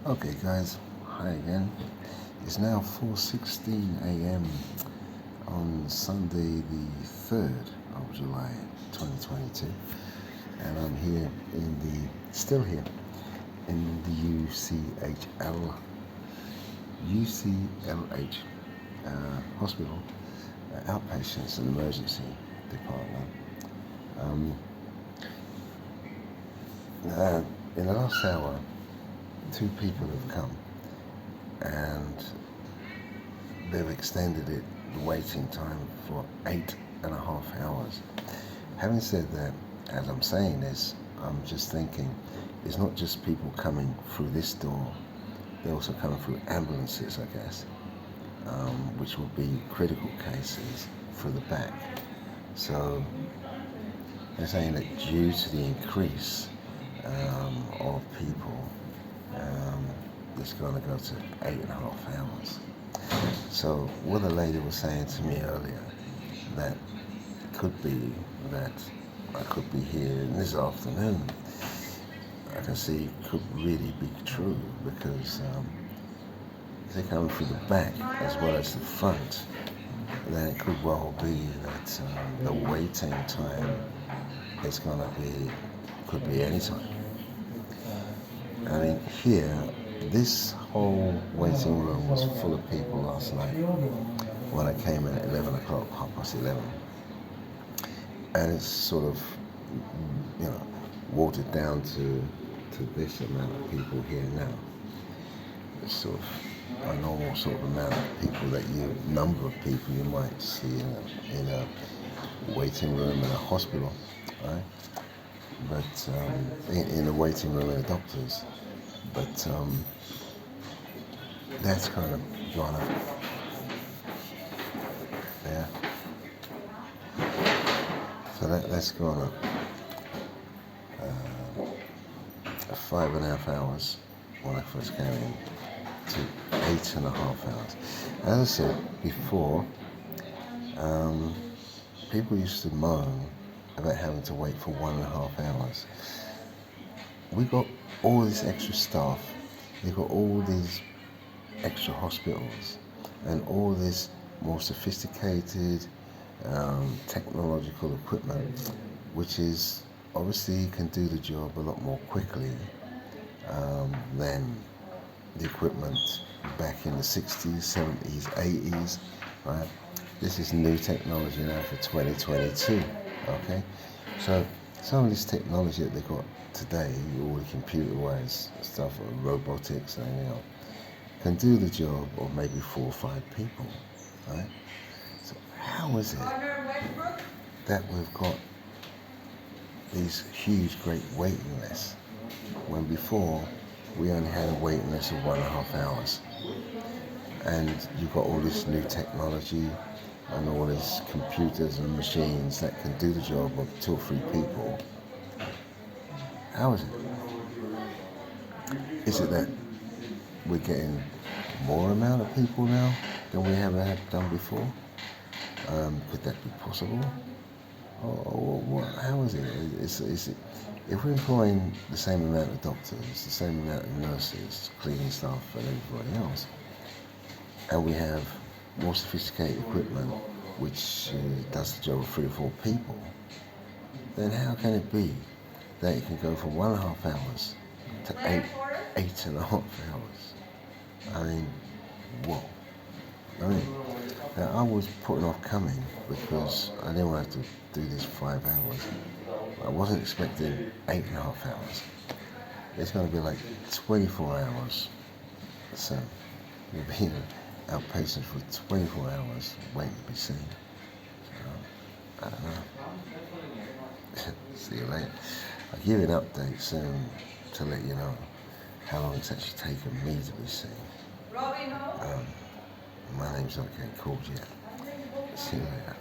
Okay guys, hi again. It's now 4:16 a.m. on Sunday the 3rd of July 2022, and I'm still here in the UCLH hospital, outpatients and emergency department. Um, in the last hour, two people have come and they've extended the waiting time for 8.5 hours. Having said that, as I'm saying this, I'm just thinking it's not just people coming through this door, they're also coming through ambulances, I guess, which will be critical cases for the back. So they're saying that due to the increase of people, it's going to go to 8.5 hours. So what the lady was saying to me earlier, that could be that I could be here this afternoon, I can see could really be true, because they're coming through the back as well as the front. Then it could well be that the waiting time is could be any time. I mean, here, this whole waiting room was full of people last night when I came in at 11 o'clock, 11:30. And it's sort of, watered down to this amount of people here now. It's sort of a normal sort of amount of people number of people you might see in a waiting room in a hospital, right? But in a waiting room in a doctor's. But that's kind of gone up. Yeah. So that's gone up 5.5 hours when I first came in to 8.5 hours. As I said before, people used to moan about having to wait for 1.5 hours. We got all this extra staff, we got all these extra hospitals, and all this more sophisticated technological equipment, which is obviously can do the job a lot more quickly than the equipment back in the 60s, 70s, 80s, right? This is new technology now for 2022, okay? So some of this technology that they got today, all the computer-wise stuff, robotics and everything else, can do the job of maybe 4 or 5 people, right? So how is it that we've got these huge, great waiting lists when before we only had a waiting list of 1.5 hours? And you've got all this new technology and all these computers and machines that can do the job of 2 or 3 people. How is it? Is it that we're getting more amount of people now than we ever had done before? Could that be possible? Or what? How is it? If we're employing the same amount of doctors, the same amount of nurses, cleaning staff, and everybody else, and we have more sophisticated equipment which does the job of 3 or 4 people, then how can it be that it can go from 1.5 hours to 8.5 hours? I mean, what? I was putting off coming because I didn't want to have to do this 5 hours. I wasn't expecting 8.5 hours. It's going to be like 24 hours. So you'll be in outpatients for 24 hours waiting to be seen. So, I don't know. See you later. I'll give you an update soon to let you know how long it's actually taken me to be seen. My name's not getting called yet. See you later.